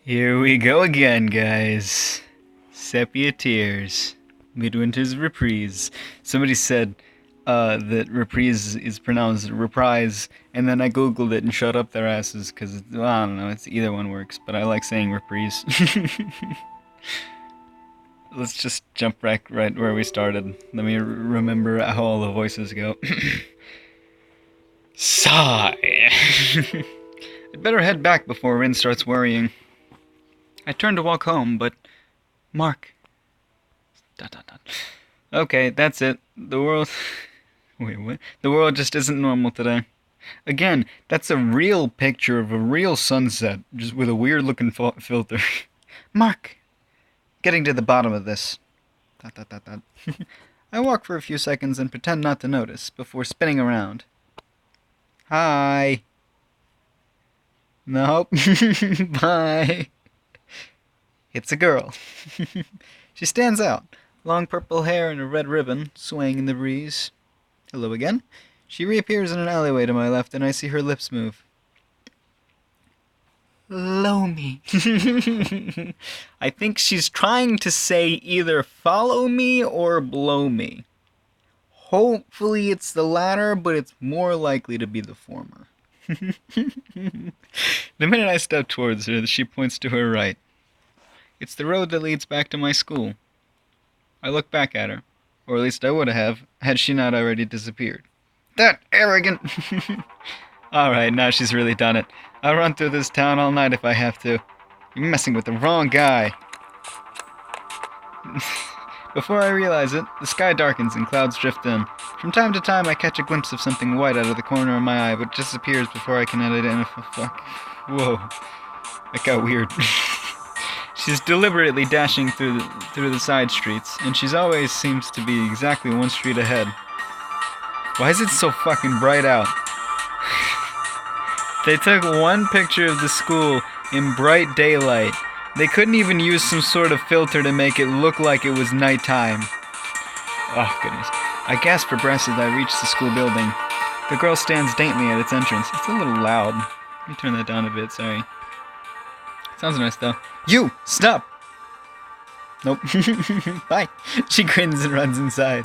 Here we go again, guys. Sepia Tears. Midwinter's Reprise. Somebody said that reprise is pronounced reprise, and then I googled it and shut up their asses because, well, I don't know, it's either one works, but I like saying reprise. Let's just jump back right where we started. Let me remember how all the voices go. Sigh. I'd better head back before Rin starts worrying. I turned to walk home, but... Mark. ... Okay, that's it. The world... Wait, what? The world just isn't normal today. Again, that's a real picture of a real sunset, just with a weird-looking filter. Mark! Getting to the bottom of this. ... I walk for a few seconds and pretend not to notice, before spinning around. Hi! Nope. Bye! It's a girl. She stands out. Long purple hair and a red ribbon, swaying in the breeze. Hello again. She reappears in an alleyway to my left, and I see her lips move. Blow me. I think she's trying to say either follow me or blow me. Hopefully it's the latter, but it's more likely to be the former. The minute I step towards her, she points to her right. It's the road that leads back to my school. I look back at her, or at least I would have, had she not already disappeared. That arrogant! Alright, now she's really done it. I'll run through this town all night if I have to. You're messing with the wrong guy. Before I realize it, the sky darkens and clouds drift in. From time to time, I catch a glimpse of something white out of the corner of my eye, but disappears before I can identify. Fuck. Whoa. That got weird. She's deliberately dashing through the side streets, and she's always seems to be exactly one street ahead. Why is it so fucking bright out? They took one picture of the school in bright daylight. They couldn't even use some sort of filter to make it look like it was nighttime. Oh, goodness. I gasp for breath as I reach the school building. The girl stands daintily at its entrance. It's a little loud. Let me turn that down a bit, sorry. Sounds nice, though. You! Stop! Nope. Bye! She grins and runs inside.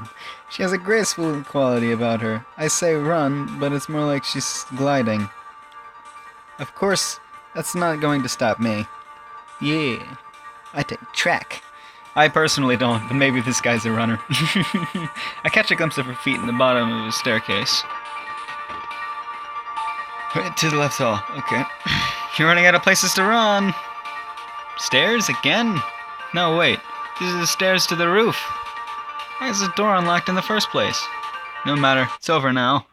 She has a graceful quality about her. I say run, but it's more like she's gliding. Of course, that's not going to stop me. Yeah. I take track. I personally don't, but maybe this guy's a runner. I catch a glimpse of her feet in the bottom of a staircase. Right to the left hall. Okay. You're running out of places to run. Stairs again? No, wait. These are the stairs to the roof. Why is the door unlocked in the first place? No matter. It's over now.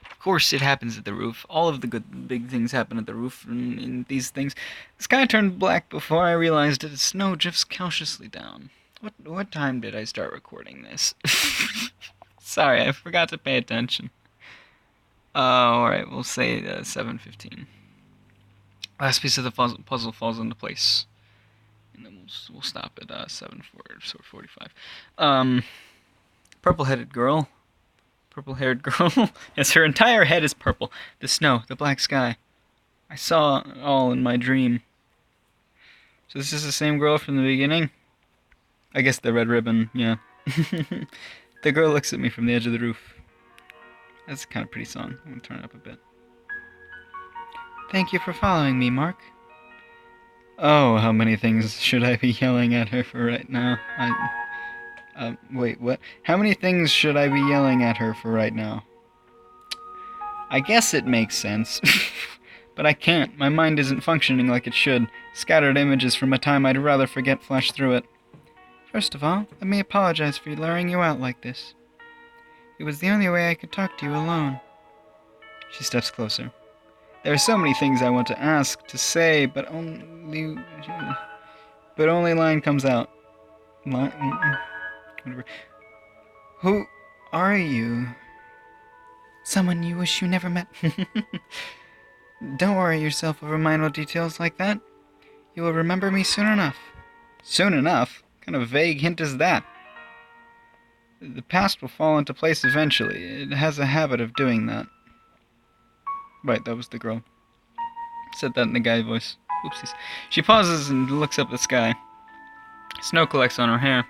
Of course it happens at the roof. All of the good big things happen at the roof in these things. The sky turned black before I realized it. Snow drifts cautiously down. What time did I start recording this? Sorry, I forgot to pay attention. Alright, we'll say 7:15. Last piece of the puzzle falls into place. And then we'll stop at 7:45. Purple-headed girl. Purple-haired girl. Yes, her entire head is purple. The snow, the black sky. I saw it all in my dream. So this is the same girl from the beginning? I guess the red ribbon, yeah. The girl looks at me from the edge of the roof. That's a kind of pretty song. I'm going to turn it up a bit. Thank you for following me, Mark. Oh, how many things should I be yelling at her for right now? Wait, what? How many things should I be yelling at her for right now? I guess it makes sense. But I can't. My mind isn't functioning like it should. Scattered images from a time I'd rather forget flash through it. First of all, let me apologize for luring you out like this. It was the only way I could talk to you alone. She steps closer. There are so many things I want to ask, to say, but only line comes out. Whatever. Who are you? Someone you wish you never met. Don't worry yourself over minor details like that. You will remember me soon enough. Soon enough? What kind of vague hint is that? The past will fall into place eventually. It has a habit of doing that. Right, that was the girl. Said that in the guy voice. Oopsies. She pauses and looks up at the sky. Snow collects on her hair.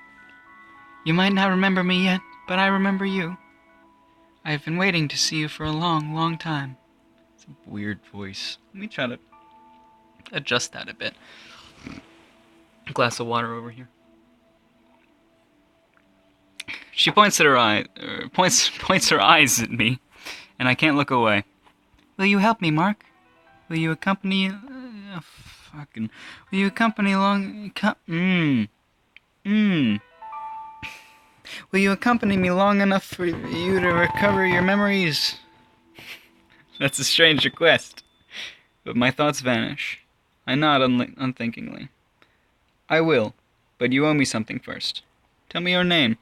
You might not remember me yet, but I remember you. I have been waiting to see you for a long, long time. It's a weird voice. Let me try to adjust that a bit. A glass of water over here. She points at her eye, points her eyes at me, and I can't look away. Will you help me, Mark? Will you accompany? Will you accompany along? Will you accompany me long enough for you to recover your memories? That's a strange request, but my thoughts vanish. I nod unthinkingly. I will, but you owe me something first. Tell me your name.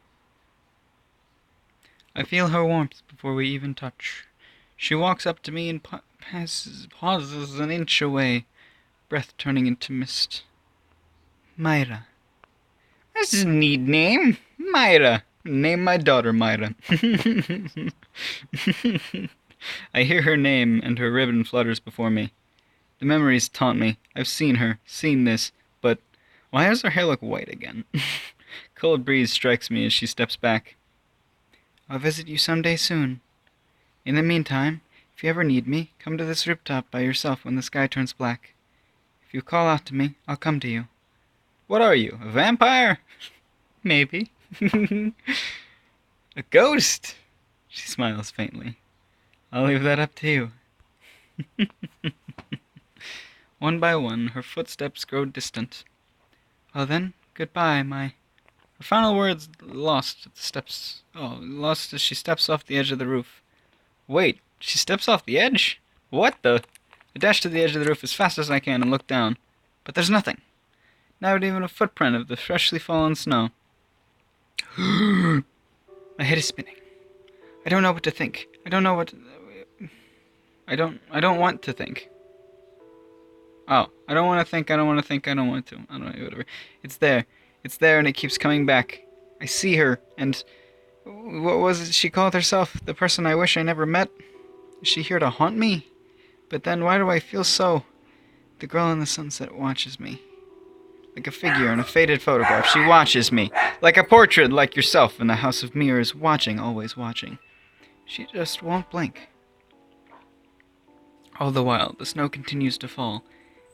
I feel her warmth before we even touch. She walks up to me and pauses an inch away, breath turning into mist. Myra. That's a neat name. Myra. Name my daughter Myra. I hear her name and her ribbon flutters before me. The memories taunt me. I've seen her, seen this, but why does her hair look white again? Cold breeze strikes me as she steps back. I'll visit you someday soon. In the meantime, if you ever need me, come to this rooftop by yourself when the sky turns black. If you call out to me, I'll come to you. What are you, a vampire? Maybe. A ghost? She smiles faintly. I'll leave that up to you. One by one, her footsteps grow distant. Well then, goodbye, Her final words lost at the steps. Lost as she steps off the edge of the roof. Wait, she steps off the edge? What the? I dash to the edge of the roof as fast as I can and look down. But there's nothing. Not even a footprint of the freshly fallen snow. My head is spinning. I don't know what to think. I don't want to think. Oh, I don't want to think, I don't want to. I don't know, whatever. It's there and it keeps coming back. I see her, and what was it she called herself? The person I wish I never met? Is she here to haunt me? But then why do I feel so? The girl in the sunset watches me. Like a figure in a faded photograph, she watches me. Like a portrait like yourself in the house of mirrors, watching, always watching. She just won't blink. All the while, the snow continues to fall.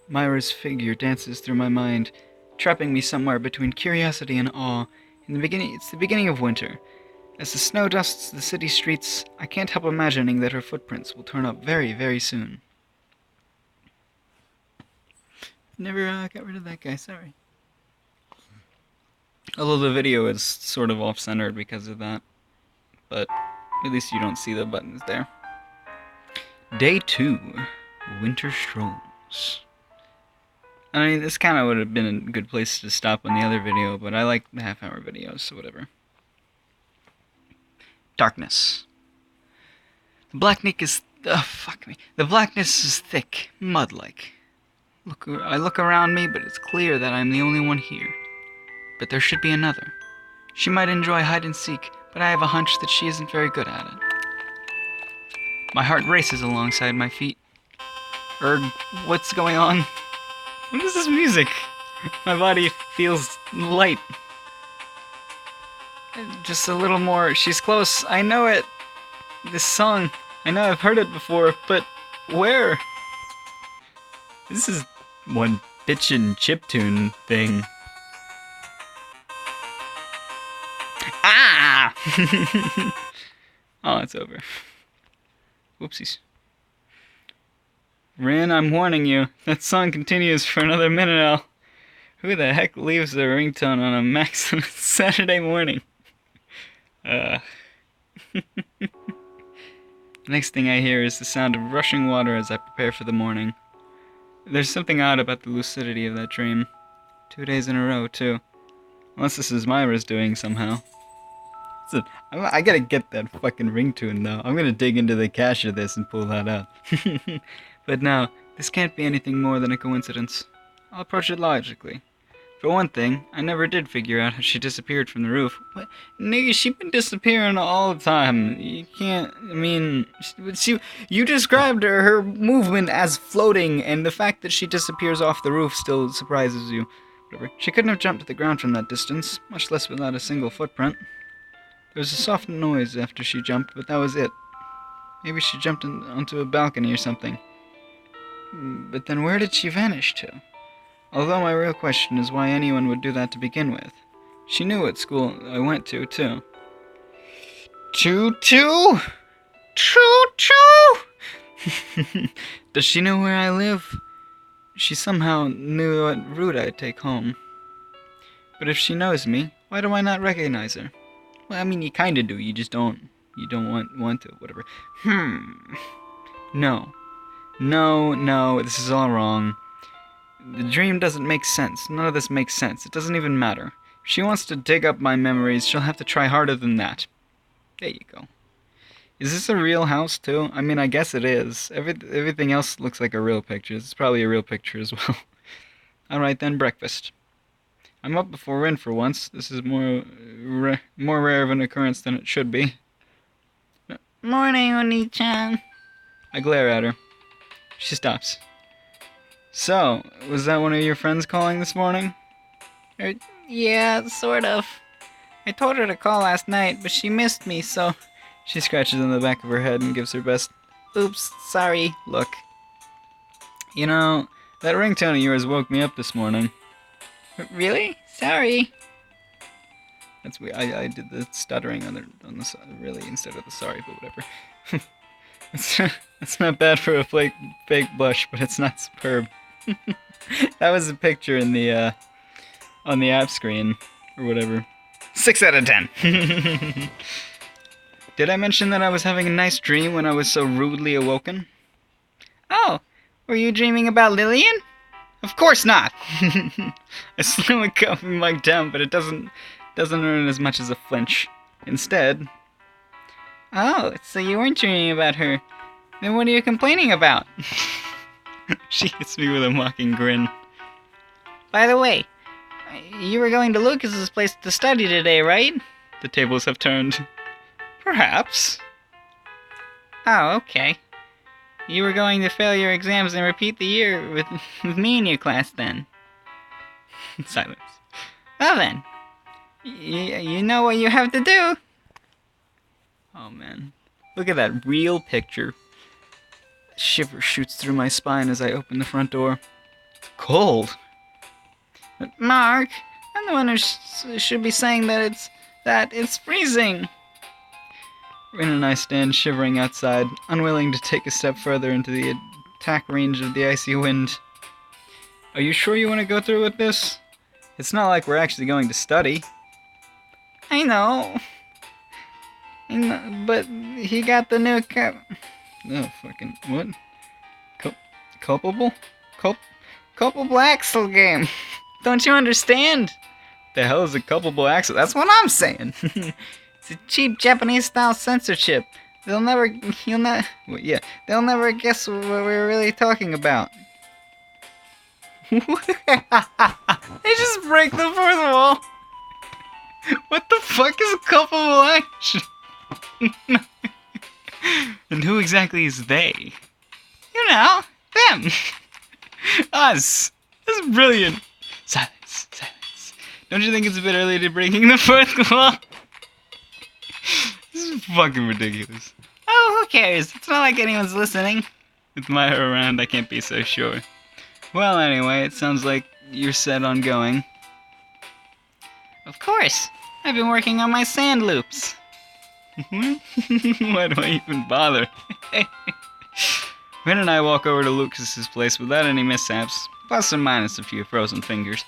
Myra's figure dances through my mind, trapping me somewhere between curiosity and awe. It's the beginning of winter. As the snow dusts the city streets, I can't help imagining that her footprints will turn up very, very soon. Never got rid of that guy, sorry. Although the video is sort of off-centered because of that. But at least you don't see the buttons there. Day 2. Winter Strolls. I mean, this kind of would have been a good place to stop on the other video, but I like the half-hour videos, so whatever. Darkness. The blackness is thick, mud-like. I look around me, but it's clear that I'm the only one here. But there should be another. She might enjoy hide-and-seek, but I have a hunch that she isn't very good at it. My heart races alongside my feet. What's going on? What is this music? My body feels light. Just a little more. She's close. I know it. This song. I know I've heard it before, but where? This is one bitchin' chiptune thing. Ah! Oh, it's over. Whoopsies. Rin, I'm warning you. That song continues for another minute now. Who the heck leaves their ringtone on a max on a Saturday morning? The next thing I hear is the sound of rushing water as I prepare for the morning. There's something odd about the lucidity of that dream. 2 days in a row, too. Unless this is Myra's doing somehow. I gotta get that fucking ringtone, though. I'm gonna dig into the cache of this and pull that out. But no, this can't be anything more than a coincidence. I'll approach it logically. For one thing, I never did figure out how she disappeared from the roof. What? Nigga, she been disappearing all the time. You can't, I mean, you described her movement as floating, and the fact that she disappears off the roof still surprises you. Whatever. She couldn't have jumped to the ground from that distance, much less without a single footprint. There was a soft noise after she jumped, but that was it. Maybe she jumped onto a balcony or something. But then where did she vanish to? Although my real question is why anyone would do that to begin with. She knew what school I went to, too. Choo-choo! Choo-choo! Does she know where I live? She somehow knew what route I'd take home. But if she knows me, why do I not recognize her? Well, I mean, you kinda do, you just don't. You don't want to, whatever. No, this is all wrong. The dream doesn't make sense. None of this makes sense. It doesn't even matter. If she wants to dig up my memories, she'll have to try harder than that. There you go. Is this a real house, too? I mean, I guess it is. Everything else looks like a real picture. It's probably a real picture as well. Alright then, breakfast. I'm up before Rin for once. This is more rare of an occurrence than it should be. Morning, Oni-chan. I glare at her. She stops. So, was that one of your friends calling this morning? Yeah, sort of. I told her to call last night, but she missed me, so... She scratches on the back of her head and gives her best, oops, sorry, look. You know, that ringtone of yours woke me up this morning. Really? Sorry. That's weird. I did the stuttering on the really instead of the sorry, but whatever. It's not bad for a fake blush, but it's not superb. That was a picture in the on the app screen or whatever. 6 out of 10. Did I mention that I was having a nice dream when I was so rudely awoken? Oh, were you dreaming about Lillian? Of course not. I slow a coffee mug down, but it doesn't earn as much as a flinch. Instead. Oh, so you weren't dreaming about her. Then what are you complaining about? She hits me with a mocking grin. By the way, you were going to Lucas's place to study today, right? The tables have turned. Perhaps. Oh, okay. You were going to fail your exams and repeat the year with me in your class then. Silence. Well then, you know what you have to do. Oh man, look at that real picture. A shiver shoots through my spine as I open the front door. Cold. But Mark, I'm the one who should be saying that it's freezing. Rin and I stand shivering outside, unwilling to take a step further into the attack range of the icy wind. Are you sure you want to go through with this? It's not like we're actually going to study. I know, but he got the new oh, fucking, what? Culpable axle game. Don't you understand? The hell is a culpable axle? That's what I'm saying. It's a cheap Japanese-style censorship. They'll never guess what we're really talking about. They just break the fourth wall. What the fuck is a culpable action? And who exactly is they? You know, them. Us. That's brilliant. Silence. Don't you think it's a bit early to breaking the fourth wall? This is fucking ridiculous. Oh, who cares? It's not like anyone's listening. With Maya around, I can't be so sure. Well, anyway, it sounds like you're set on going. Of course. I've been working on my sand loops. Why do I even bother? Rin and I walk over to Lucas's place without any mishaps, plus or minus a few frozen fingers.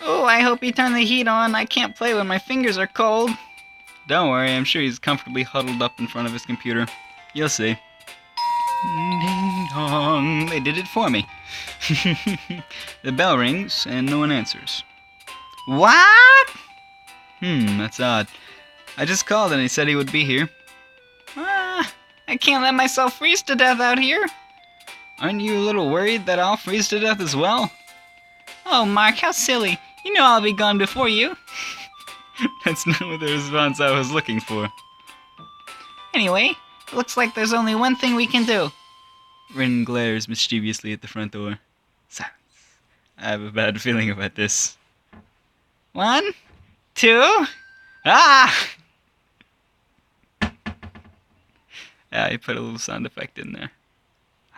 Oh, I hope you turn the heat on. I can't play when my fingers are cold. Don't worry, I'm sure he's comfortably huddled up in front of his computer. You'll see. Ding dong. They did it for me. The bell rings, and no one answers. What? That's odd. I just called and he said he would be here. I can't let myself freeze to death out here. Aren't you a little worried that I'll freeze to death as well? Oh, Mark, how silly. You know I'll be gone before you. That's not what the response I was looking for. Anyway, it looks like there's only one thing we can do. Rin glares mischievously at the front door. Silence. I have a bad feeling about this. 1, 2... Ah! Yeah, I put a little sound effect in there.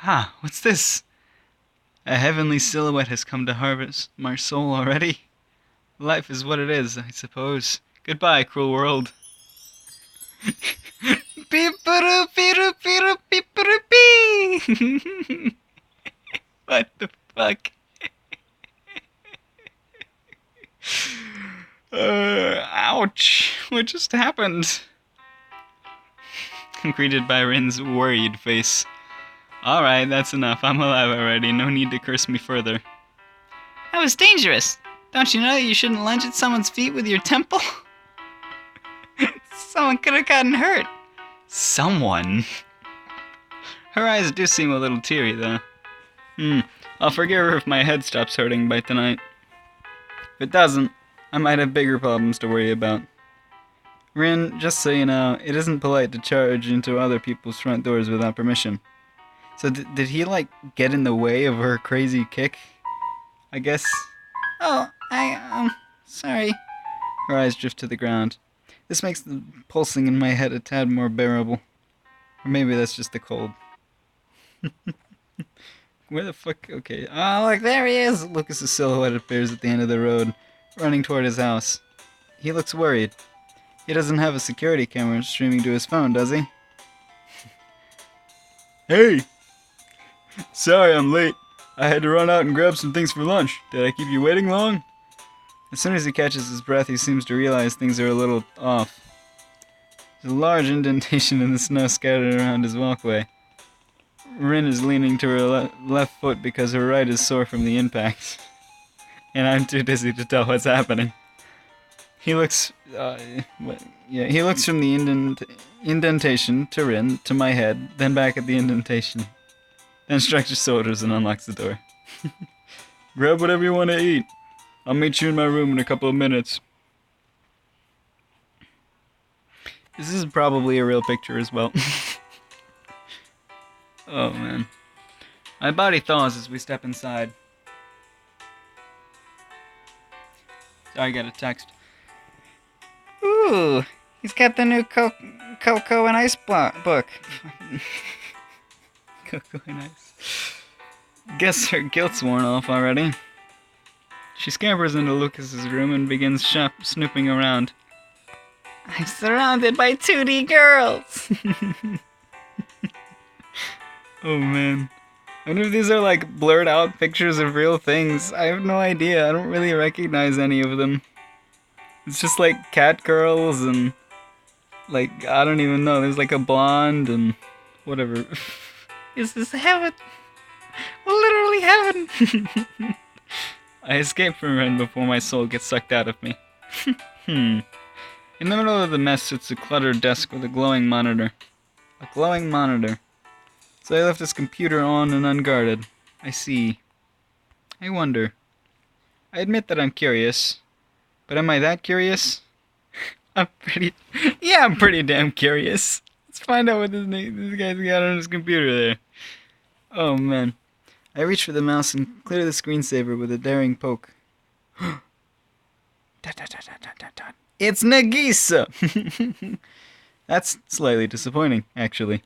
Ah, what's this? A heavenly silhouette has come to harvest my soul already. Life is what it is, I suppose. Goodbye, cruel world. Beep-a-doo, beep-a-doo, beep-a-doo, beep-a-doo, bee. What the fuck? Ouch. What just happened? Greeted by Rin's worried face. Alright, that's enough. I'm alive already. No need to curse me further. That was dangerous. Don't you know that you shouldn't lunge at someone's feet with your temple? Someone could have gotten hurt. Someone? Her eyes do seem a little teary, though. I'll forgive her if my head stops hurting by tonight. If it doesn't, I might have bigger problems to worry about. Rin, just so you know, it isn't polite to charge into other people's front doors without permission. So did he, like, get in the way of her crazy kick? I guess... Oh, sorry. Her eyes drift to the ground. This makes the pulsing in my head a tad more bearable. Or maybe that's just the cold. Where the fuck? Okay. Oh, look, there he is! Lucas's silhouette appears at the end of the road, running toward his house. He looks worried. He doesn't have a security camera streaming to his phone, does he? Hey! Sorry I'm late. I had to run out and grab some things for lunch. Did I keep you waiting long? As soon as he catches his breath, he seems to realize things are a little off. There's a large indentation in the snow scattered around his walkway. Rin is leaning to her left foot because her right is sore from the impact. And I'm too dizzy to tell what's happening. He looks... he looks from the indentation to Rin, to my head, then back at the indentation. Then shrugs his shoulders and unlocks the door. Grab whatever you want to eat. I'll meet you in my room in a couple of minutes. This is probably a real picture as well. Oh man. My body thaws as we step inside. Sorry, I got a text. Ooh, he's got the new Cocoa and Ice book. Cocoa and Ice. Guess her guilt's worn off already. She scampers into Lucas's room and begins snooping around. I'm surrounded by 2D girls! Oh man. I wonder if these are like blurred out pictures of real things. I have no idea. I don't really recognize any of them. It's just like cat girls and like, I don't even know. There's like a blonde and whatever. Is this heaven? Literally heaven! I escape from Ren before my soul gets sucked out of me. In the middle of the mess sits a cluttered desk with a glowing monitor. A glowing monitor. So I left his computer on and unguarded. I see. I wonder. I admit that I'm curious. But am I that curious? I'm pretty damn curious. Let's find out what this guy's got on his computer there. Oh man. I reach for the mouse and clear the screensaver with a daring poke. It's Nagisa! That's slightly disappointing, actually.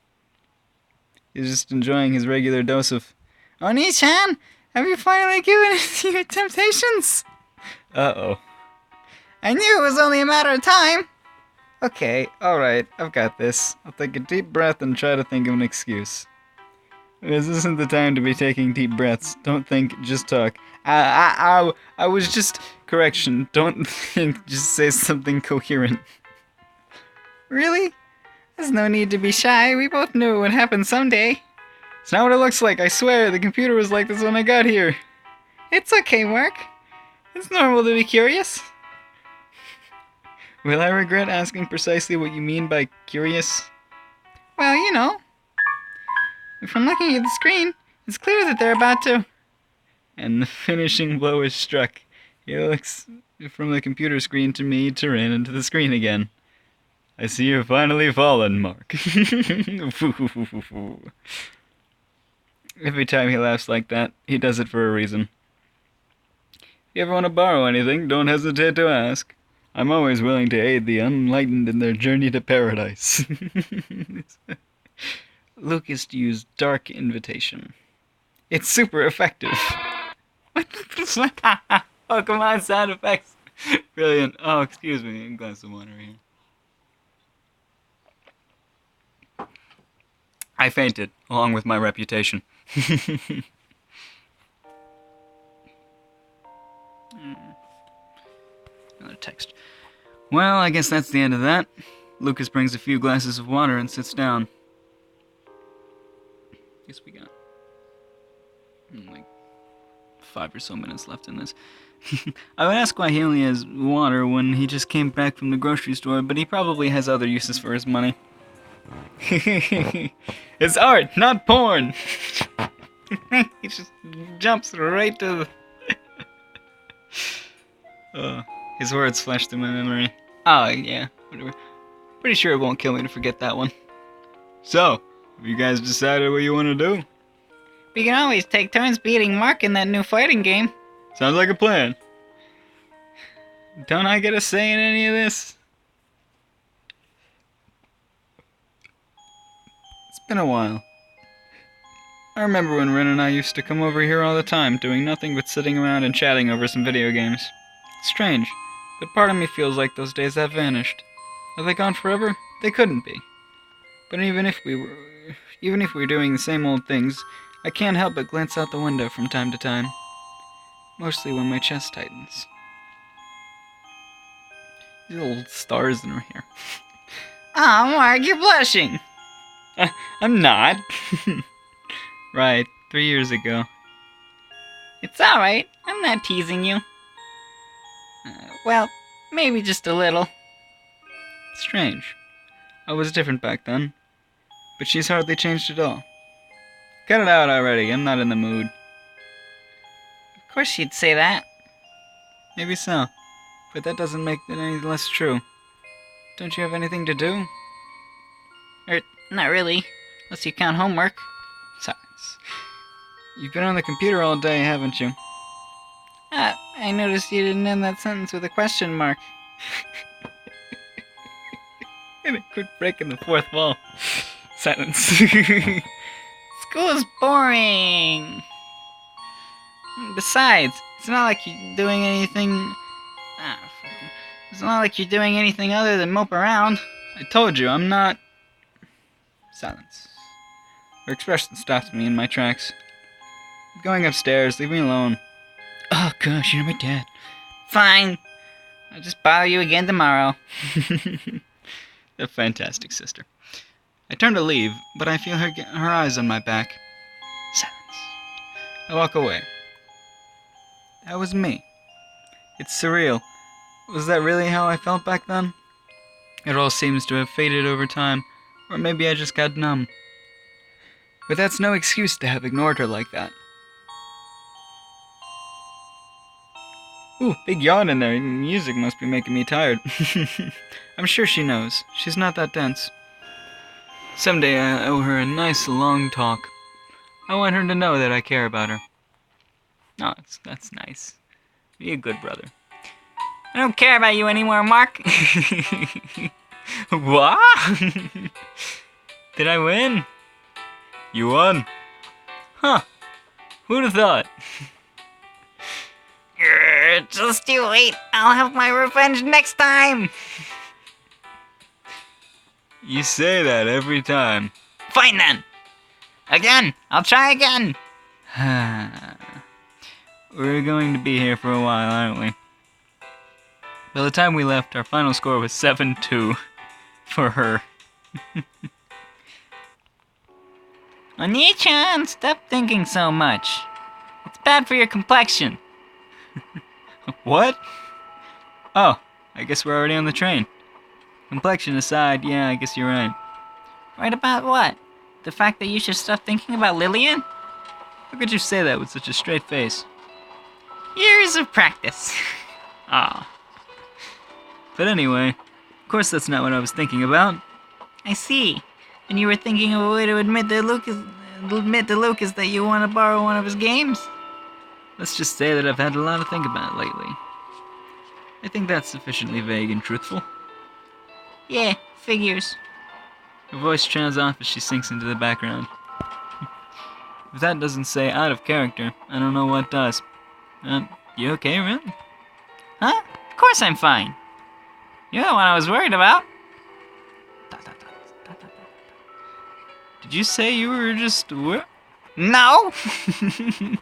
He's just enjoying his regular dose of... Oni-chan, have you finally given in to your temptations? Uh-oh. I knew it was only a matter of time! Okay, alright, I've got this. I'll take a deep breath and try to think of an excuse. This isn't the time to be taking deep breaths. Don't think, just talk. I was just... Correction, don't think, just say something coherent. Really? There's no need to be shy. We both knew it would happen someday. It's not what it looks like, I swear. The computer was like this when I got here. It's okay, Mark. It's normal to be curious. Will I regret asking precisely what you mean by curious? Well, you know. From looking at the screen, it's clear that they're about to... and the finishing blow is struck. He looks from the computer screen to me, to Rin, and to the screen again. I see you've finally fallen, Mark. Every time he laughs like that, he does it for a reason. If you ever want to borrow anything, don't hesitate to ask. I'm always willing to aid the unenlightened in their journey to paradise. Lukas used Dark Invitation. It's super effective. What the Oh, come on, sound effects. Brilliant. Oh, excuse me, a glass of water here. I fainted, along with my reputation. Another text. Well, I guess that's the end of that. Lukas brings a few glasses of water and sits down. Guess we got like 5 or so minutes left in this. I would ask why he only has water when he just came back from the grocery store, but he probably has other uses for his money. It's art, not porn! He just jumps right to the... his words flash through my memory. Oh, yeah, whatever. Pretty sure it won't kill me to forget that one. So, have you guys decided what you want to do? We can always take turns beating Mark in that new fighting game. Sounds like a plan. Don't I get a say in any of this? It's been a while. I remember when Rin and I used to come over here all the time, doing nothing but sitting around and chatting over some video games. It's strange, but part of me feels like those days have vanished. Are they gone forever? They couldn't be. But even if we were doing the same old things, I can't help but glance out the window from time to time. Mostly when my chest tightens. These little stars in her hair. Oh, Mark, you're blushing. I'm not. Right, 3 years ago. It's alright. I'm not teasing you. Well, maybe just a little. Strange. I was different back then. But she's hardly changed at all. Cut it out already, I'm not in the mood. Of course you'd say that. Maybe so. But that doesn't make it any less true. Don't you have anything to do? Not really. Unless you count homework. Silence. You've been on the computer all day, haven't you? I noticed you didn't end that sentence with a question mark. And it quit breaking the fourth wall. Silence. School's boring. Besides, it's not like you're doing anything... It's not like you're doing anything other than mope around. I told you, I'm not... Silence. Her expression stops me in my tracks. I'm going upstairs, leave me alone. Oh gosh, you're my dad. Fine. I'll just bother you again tomorrow. A fantastic sister. I turn to leave, but I feel her eyes on my back. Silence. I walk away. That was me. It's surreal. Was that really how I felt back then? It all seems to have faded over time, or maybe I just got numb. But that's no excuse to have ignored her like that. Ooh, big yawn in there. Music must be making me tired. I'm sure she knows. She's not that dense. Someday I owe her a nice long talk. I want her to know that I care about her. Oh, that's nice. Be a good brother. I don't care about you anymore, Mark. What? Did I win? You won. Huh. Who'd have thought? Just you wait. I'll have my revenge next time. You say that every time. Fine then. Again. I'll try again. We're going to be here for a while, aren't we? By the time we left, our final score was 7-2 for her. Oni-chan, stop thinking so much. It's bad for your complexion. What? Oh, I guess we're already on the train. Complexion aside, yeah, I guess you're right. Right about what? The fact that you should stop thinking about Lillian? How could you say that with such a straight face? Years of practice. Ah. But anyway, of course that's not what I was thinking about. I see. And you were thinking of a way to admit to Lucas that you want to borrow one of his games? Let's just say that I've had a lot to think about lately. I think that's sufficiently vague and truthful. Yeah, figures. Her voice trails off as she sinks into the background. If that doesn't say out of character, I don't know what does. You okay, really? Huh? Of course I'm fine. You're the one I was worried about. Did you say you were just... No! You're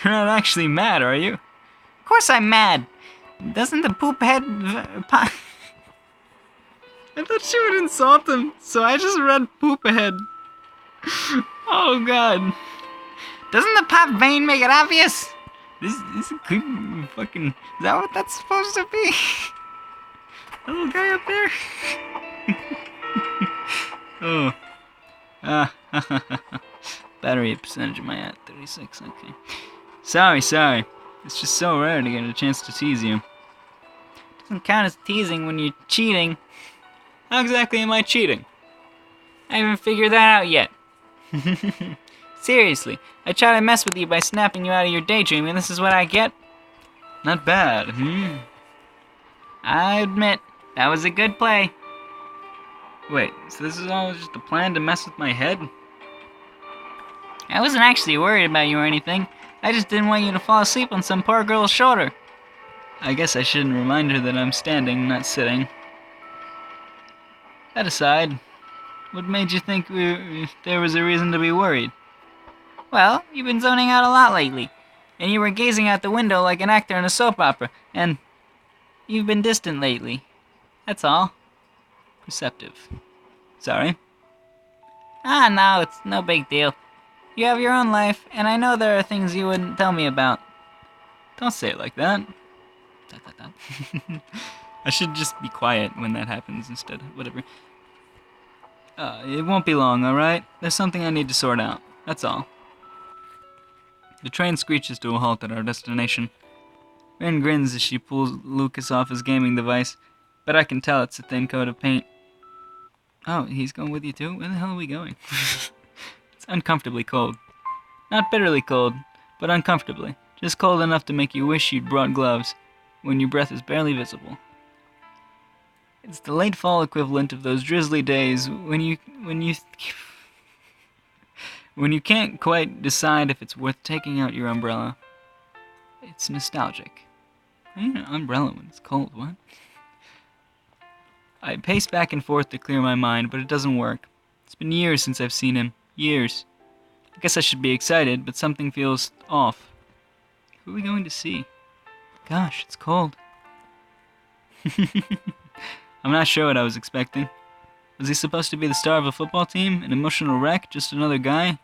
not actually mad, are you? Of course I'm mad. Doesn't the poop head... I thought she would insult him, so I just read poop ahead. Oh god. Doesn't the pop vein make it obvious? This could fucking... Is that what that's supposed to be? That little guy up there? Oh. Battery percentage am I at? 36, okay. Sorry. It's just so rare to get a chance to tease you. Doesn't count as teasing when you're cheating. How exactly am I cheating? I haven't figured that out yet. Seriously, I try to mess with you by snapping you out of your daydream, and this is what I get? Not bad, I admit, that was a good play. Wait, so this is all just a plan to mess with my head? I wasn't actually worried about you or anything. I just didn't want you to fall asleep on some poor girl's shoulder. I guess I shouldn't remind her that I'm standing, not sitting. That aside, what made you think there was a reason to be worried? Well, you've been zoning out a lot lately, and you were gazing out the window like an actor in a soap opera, and you've been distant lately. That's all. Perceptive. Sorry? No, it's no big deal. You have your own life, and I know there are things you wouldn't tell me about. Don't say it like that. I should just be quiet when that happens instead. Whatever. It won't be long, alright? There's something I need to sort out. That's all. The train screeches to a halt at our destination. Rin grins as she pulls Lukas off his gaming device, but I can tell it's a thin coat of paint. Oh, he's going with you too? Where the hell are we going? It's uncomfortably cold. Not bitterly cold, but uncomfortably. Just cold enough to make you wish you'd brought gloves, when your breath is barely visible. It's the late fall equivalent of those drizzly days when you can't quite decide if it's worth taking out your umbrella. It's nostalgic. I need an umbrella when it's cold, what? I pace back and forth to clear my mind, but it doesn't work. It's been years since I've seen him. Years. I guess I should be excited, but something feels off. Who are we going to see? Gosh, it's cold. I'm not sure what I was expecting. Was he supposed to be the star of a football team? An emotional wreck? Just another guy?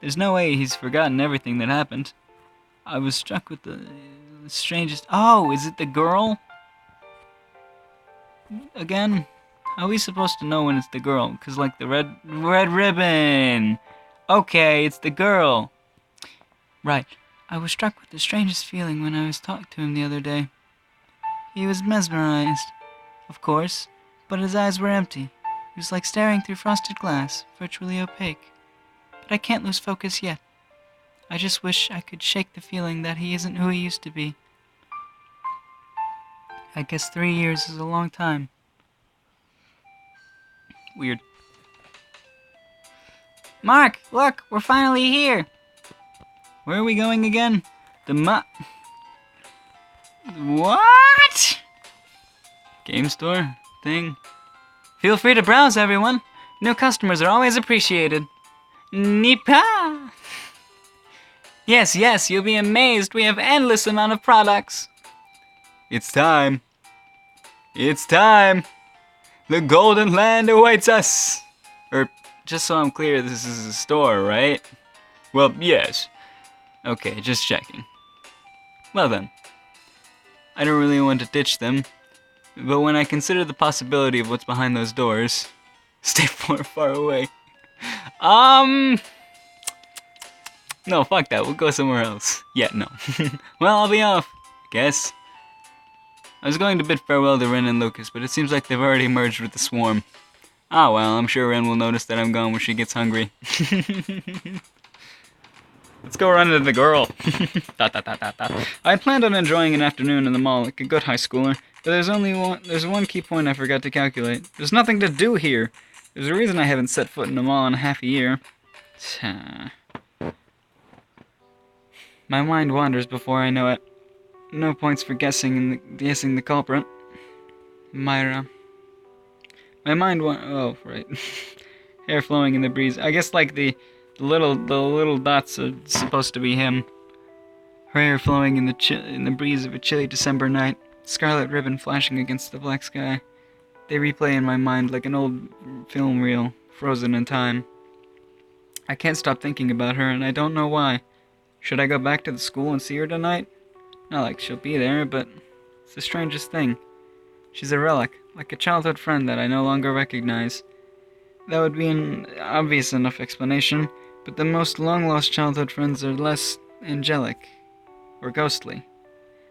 There's no way he's forgotten everything that happened. I was struck with the strangest... Oh, is it the girl? Again? How are we supposed to know when it's the girl? Because, like, the red ribbon! Okay, it's the girl! Right. I was struck with the strangest feeling when I was talking to him the other day. He was mesmerized, of course, but his eyes were empty. It was like staring through frosted glass, virtually opaque. But I can't lose focus yet. I just wish I could shake the feeling that he isn't who he used to be. I guess 3 years is a long time. Weird. Mark, look, we're finally here. Where are we going again? What? Game store? Thing? Feel free to browse, everyone. New customers are always appreciated. Nipa! Yes, you'll be amazed. We have endless amount of products. It's time. It's time. The golden land awaits us. Just so I'm clear, this is a store, right? Well, yes. Okay, just checking. Well then. I don't really want to ditch them, but when I consider the possibility of what's behind those doors, stay far away. No, fuck that. We'll go somewhere else. Yeah, no. Well, I'll be off, I guess. I was going to bid farewell to Ren and Lukas, but it seems like they've already merged with the swarm. Ah well, I'm sure Ren will notice that I'm gone when she gets hungry. Let's go run into the girl. I had planned on enjoying an afternoon in the mall like a good high schooler, but there's one key point I forgot to calculate. There's nothing to do here. There's a reason I haven't set foot in a mall in half a year. My mind wanders before I know it. No points for guessing the culprit. Myra. My mind oh, right. Hair flowing in the breeze. I guess like the little dots are supposed to be him. Her hair flowing in the breeze of a chilly December night. Scarlet ribbon flashing against the black sky. They replay in my mind like an old film reel, frozen in time. I can't stop thinking about her, and I don't know why. Should I go back to the school and see her tonight? Not like she'll be there, but it's the strangest thing. She's a relic, like a childhood friend that I no longer recognize. That would be an obvious enough explanation, but the most long-lost childhood friends are less angelic or ghostly.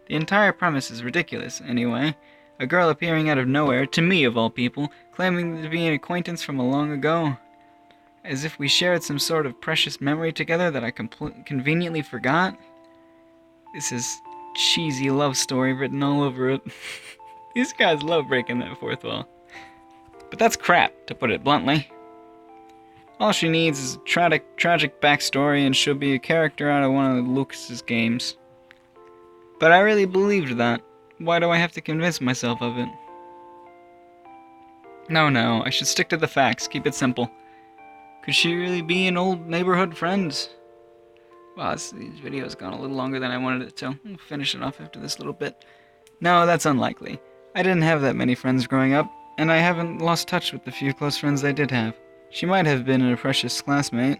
The entire premise is ridiculous, anyway. A girl appearing out of nowhere, to me of all people, claiming to be an acquaintance from a long ago. As if we shared some sort of precious memory together that I conveniently forgot. This is cheesy love story written all over it. These guys love breaking that fourth wall. But that's crap, to put it bluntly. All she needs is a tragic backstory and she'll be a character out of one of Lucas's games. But I really believed that. Why do I have to convince myself of it? No, I should stick to the facts, keep it simple. Could she really be an old neighborhood friend? Wow, this video's gone a little longer than I wanted it to. We'll finish it off after this little bit. No, that's unlikely. I didn't have that many friends growing up, and I haven't lost touch with the few close friends I did have. She might have been a precious classmate,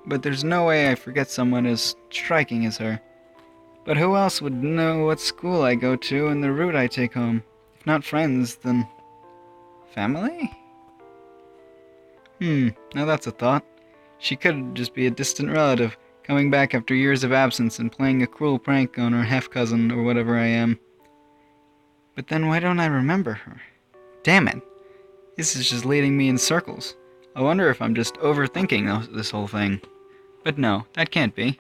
but there's no way I forget someone as striking as her. But who else would know what school I go to and the route I take home? If not friends, then family? Now that's a thought. She could just be a distant relative, coming back after years of absence and playing a cruel prank on her half-cousin or whatever I am. But then why don't I remember her? Damn it. This is just leading me in circles. I wonder if I'm just overthinking this whole thing. But no, that can't be.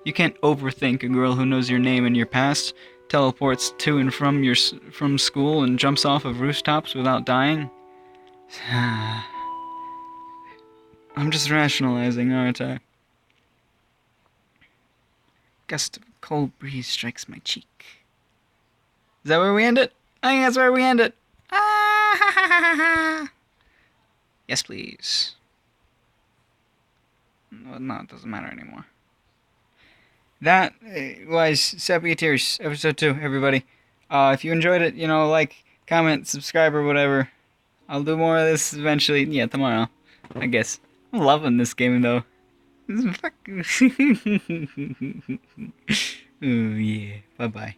You can't overthink a girl who knows your name and your past, teleports to and from school, and jumps off of rooftops without dying. I'm just rationalizing, aren't I? Gust of cold breeze strikes my cheek. Is that where we end it? I think that's where we end it. Yes, please. No, it doesn't matter anymore. That was Sepia Tears, episode 2, everybody. If you enjoyed it, like, comment, subscribe, or whatever. I'll do more of this eventually. Yeah, tomorrow, I guess. I'm loving this game, though. This is fucking... Oh, yeah. Bye-bye.